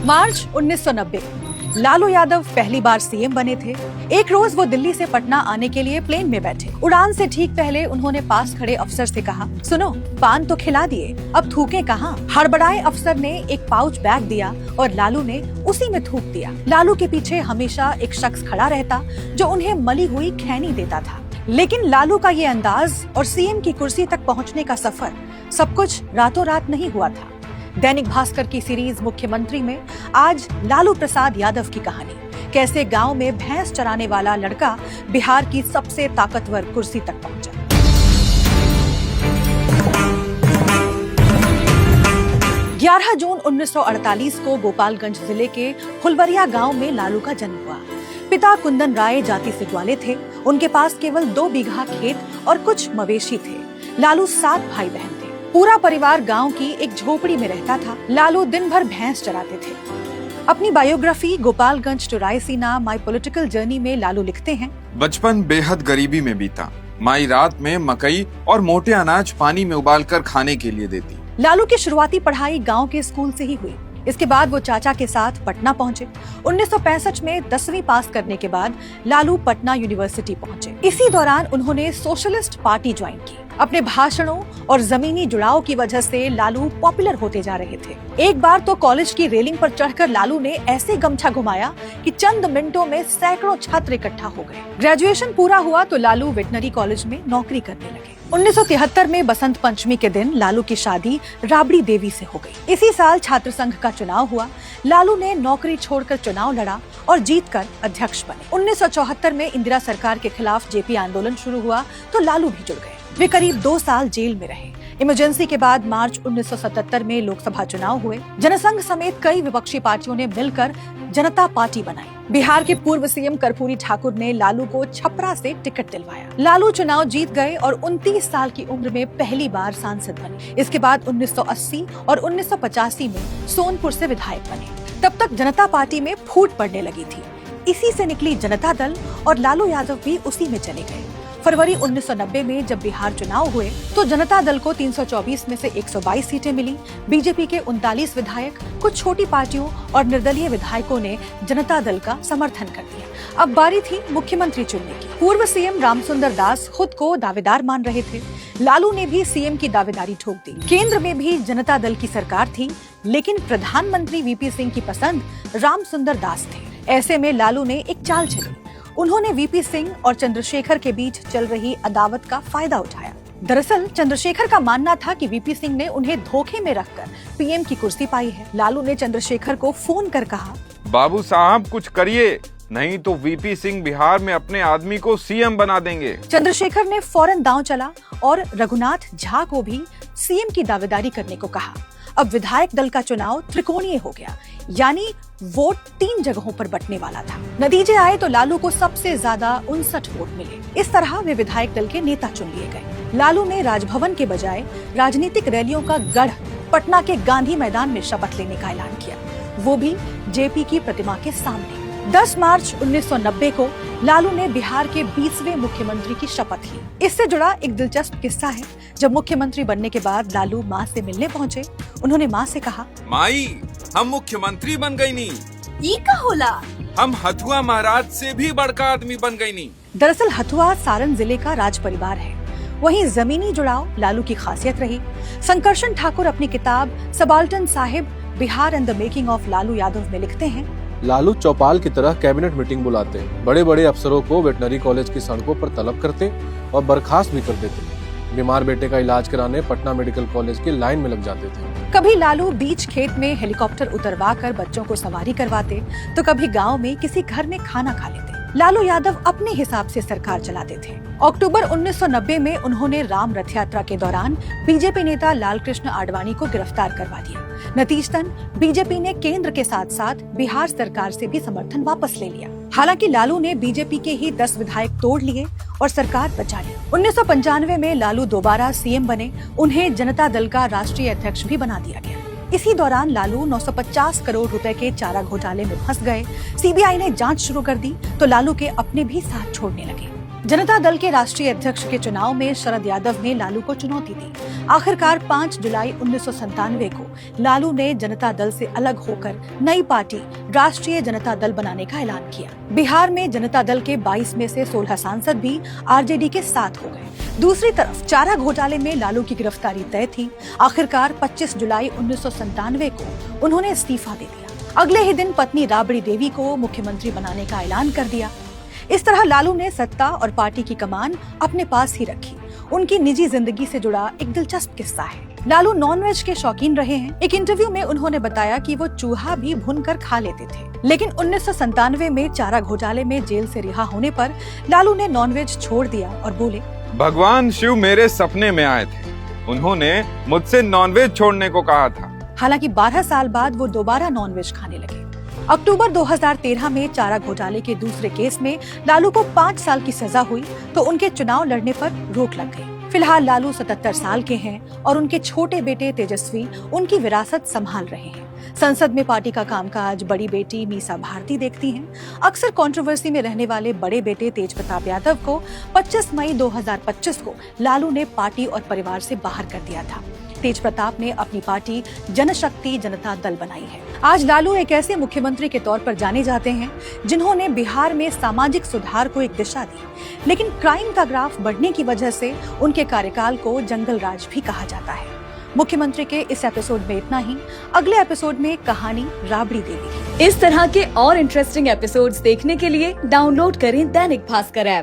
मार्च 1990 लालू यादव पहली बार सीएम बने थे। एक रोज वो दिल्ली से पटना आने के लिए प्लेन में बैठे। उड़ान से ठीक पहले उन्होंने पास खड़े अफसर से कहा, सुनो, पान तो खिला दिए, अब थूके कहाँ? हड़बड़ाए अफसर ने एक पाउच बैग दिया और लालू ने उसी में थूक दिया। लालू के पीछे हमेशा एक शख्स खड़ा रहता जो उन्हें मली हुई खैनी देता था। लेकिन लालू का ये अंदाज और सीएम की कुर्सी तक पहुँचने का सफर सब कुछ रातों रात नहीं हुआ था। दैनिक भास्कर की सीरीज मुख्यमंत्री में आज लालू प्रसाद यादव की कहानी, कैसे गांव में भैंस चराने वाला लड़का बिहार की सबसे ताकतवर कुर्सी तक पहुंचा। ग्यारह जून 1948 को गोपालगंज जिले के फुलवरिया गांव में लालू का जन्म हुआ। पिता कुंदन राय जाति से ग्वाले थे। उनके पास केवल 2 बीघा खेत और कुछ मवेशी थे। लालू 7 भाई बहन थे। पूरा परिवार गांव की एक झोपड़ी में रहता था। लालू दिन भर भैंस चराते थे। अपनी biography Gopalganj to Raisina my political journey में लालू लिखते हैं, बचपन बेहद गरीबी में बीता। माई रात में मकई और मोटे अनाज पानी में उबालकर खाने के लिए देती। लालू की शुरुआती पढ़ाई गांव के स्कूल से ही हुई। इसके बाद वो चाचा के साथ पटना पहुंचे। 1965 में 10वीं पास करने के बाद लालू पटना यूनिवर्सिटी पहुंचे। इसी दौरान उन्होंने सोशलिस्ट पार्टी ज्वाइन की। अपने भाषणों और जमीनी जुड़ाव की वजह से लालू पॉपुलर होते जा रहे थे। एक बार तो कॉलेज की रेलिंग पर चढ़कर लालू ने ऐसे गमछा घुमाया कि चंद मिनटों में सैकड़ों छात्र इकट्ठा हो गए। ग्रेजुएशन पूरा हुआ तो लालू वेटनरी कॉलेज में नौकरी करने लगे। 1973 में बसंत पंचमी के दिन लालू की शादी राबड़ी देवी से हो गई। इसी साल छात्र संघ का चुनाव हुआ। लालू ने नौकरी छोड़कर चुनाव लड़ा और जीतकर अध्यक्ष बने। 1974 में इंदिरा सरकार के खिलाफ जेपी आंदोलन शुरू हुआ तो लालू भी जुड़ गए। वे करीब 2 साल जेल में रहे। इमरजेंसी के बाद मार्च 1977 में लोकसभा चुनाव हुए। जनसंघ समेत कई विपक्षी पार्टियों ने मिलकर जनता पार्टी बनाई। बिहार के पूर्व सीएम कर्पूरी ठाकुर ने लालू को छपरा से टिकट दिलवाया। लालू चुनाव जीत गए और 29 साल की उम्र में पहली बार सांसद बने। इसके बाद 1980 और 1985 में सोनपुर से विधायक बने। तब तक जनता पार्टी में फूट पड़ने लगी थी। इसी से निकली जनता दल और लालू यादव भी उसी में चले गए। फरवरी 1990 में जब बिहार चुनाव हुए तो जनता दल को 324 में से 122 सीटें मिली। बीजेपी के 39 विधायक, कुछ छोटी पार्टियों और निर्दलीय विधायकों ने जनता दल का समर्थन कर दिया। अब बारी थी मुख्यमंत्री चुनने की। पूर्व सीएम रामसुंदर दास खुद को दावेदार मान रहे थे। लालू ने भी सीएम की दावेदारी ठोक दी। केंद्र में भी जनता दल की सरकार थी, लेकिन प्रधानमंत्री वीपी सिंह की पसंद रामसुंदर दास थे। ऐसे में लालू ने एक चाल चली। उन्होंने वीपी सिंह और चंद्रशेखर के बीच चल रही अदावत का फायदा उठाया। दरअसल चंद्रशेखर का मानना था कि वीपी सिंह ने उन्हें धोखे में रखकर पीएम की कुर्सी पाई है। लालू ने चंद्रशेखर को फोन कर कहा, बाबू साहब कुछ करिए, नहीं तो वीपी सिंह बिहार में अपने आदमी को सीएम बना देंगे। चंद्रशेखर ने फौरन दांव चला और रघुनाथ झा को भी सीएम की दावेदारी करने को कहा। अब विधायक दल का चुनाव त्रिकोणीय हो गया, यानी वोट 3 जगहों पर बंटने वाला था। नतीजे आए तो लालू को सबसे ज्यादा 59 वोट मिले। इस तरह वे विधायक दल के नेता चुन लिए गए। लालू ने राजभवन के बजाय राजनीतिक रैलियों का गढ़ पटना के गांधी मैदान में शपथ लेने का ऐलान किया, वो भी जेपी की प्रतिमा के सामने। 10 मार्च 1990 को लालू ने बिहार के 20वें मुख्यमंत्री की शपथ ली। इससे जुड़ा एक दिलचस्प किस्सा है। जब मुख्यमंत्री बनने के बाद लालू माँ से मिलने पहुँचे, उन्होंने माँ से कहा, माई, हम मुख्यमंत्री बन गई नी। ई का होला? हम हथुआ महाराज से भी बड़का आदमी बन गई नी। दरअसल हथुआ सारण जिले का राज परिवार है। वहीं जमीनी जुड़ाव लालू की खासियत रही। संकर्षण ठाकुर अपनी किताब subaltern Sahib Bihar and the making of Lalu Yadav में लिखते हैं, लालू चौपाल की तरह कैबिनेट मीटिंग बुलाते, बड़े बड़े अफसरों को वेटनरी कॉलेज की सड़कों पर तलब करते और बर्खास्त भी कर देते। बीमार बेटे का इलाज कराने पटना मेडिकल कॉलेज की लाइन में लग जाते थे। कभी लालू बीच खेत में हेलीकॉप्टर उतरवा कर बच्चों को सवारी करवाते तो कभी गांव में किसी घर में खाना खा लेते। लालू यादव अपने हिसाब से सरकार चलाते थे। अक्टूबर 1990 में उन्होंने राम रथ यात्रा के दौरान बीजेपी नेता लालकृष्ण आडवाणी को गिरफ्तार करवा दिया। नतीजतन बीजेपी ने केंद्र के साथ साथ बिहार सरकार से भी समर्थन वापस ले लिया। हालांकि लालू ने बीजेपी के ही 10 विधायक तोड़ लिए और सरकार बचा ली। 1995 में लालू दोबारा सीएम बने। उन्हें जनता दल का राष्ट्रीय अध्यक्ष भी बना दिया गया। इसी दौरान लालू 950 करोड़ रुपए के चारा घोटाले में फंस गए। सीबीआई ने जांच शुरू कर दी तो लालू के अपने भी साथ छोड़ने लगे। जनता दल के राष्ट्रीय अध्यक्ष के चुनाव में शरद यादव ने लालू को चुनौती दी। आखिरकार 5 जुलाई 1997 को लालू ने जनता दल से अलग होकर नई पार्टी राष्ट्रीय जनता दल बनाने का ऐलान किया। बिहार में जनता दल के 22 में से 16 सांसद भी आरजेडी के साथ हो गए। दूसरी तरफ चारा घोटाले में लालू की गिरफ्तारी तय थी। आखिरकार 25 जुलाई 1997 को उन्होंने इस्तीफा दे दिया। अगले ही दिन पत्नी राबड़ी देवी को मुख्यमंत्री बनाने का ऐलान कर दिया। इस तरह लालू ने सत्ता और पार्टी की कमान अपने पास ही रखी। उनकी निजी जिंदगी से जुड़ा एक दिलचस्प किस्सा है। लालू नॉनवेज के शौकीन रहे हैं। एक इंटरव्यू में उन्होंने बताया कि वो चूहा भी भूनकर खा लेते थे। लेकिन 1997 में चारा घोटाले में जेल से रिहा होने पर लालू ने नॉनवेज छोड़ दिया और बोले, भगवान शिव मेरे सपने में आए थे। उन्होंने मुझसे नॉनवेज छोड़ने को कहा था। हालांकि 12 साल बाद वो दोबारा नॉनवेज खाने लगे। अक्टूबर 2013 में चारा घोटाले के दूसरे केस में लालू को 5 साल की सजा हुई तो उनके चुनाव लड़ने पर रोक लग गई। फिलहाल लालू 77 साल के हैं और उनके छोटे बेटे तेजस्वी उनकी विरासत संभाल रहे हैं। संसद में पार्टी का कामकाज बड़ी बेटी मीसा भारती देखती हैं। अक्सर कंट्रोवर्सी में रहने वाले बड़े बेटे तेज प्रताप यादव को 25 मई 2025 को लालू ने पार्टी और परिवार से बाहर कर दिया था। तेज प्रताप ने अपनी पार्टी जनशक्ति जनता दल बनाई है। आज लालू एक ऐसे मुख्यमंत्री के तौर पर जाने जाते हैं जिन्होंने बिहार में सामाजिक सुधार को एक दिशा दी। लेकिन क्राइम का ग्राफ बढ़ने की वजह से उनके कार्यकाल को जंगल राज भी कहा जाता है। मुख्यमंत्री के इस एपिसोड में इतना ही। अगले एपिसोड में कहानी राबड़ी देवी की। इस तरह के और इंटरेस्टिंग एपिसोड्स देखने के लिए डाउनलोड करें दैनिक भास्कर ऐप।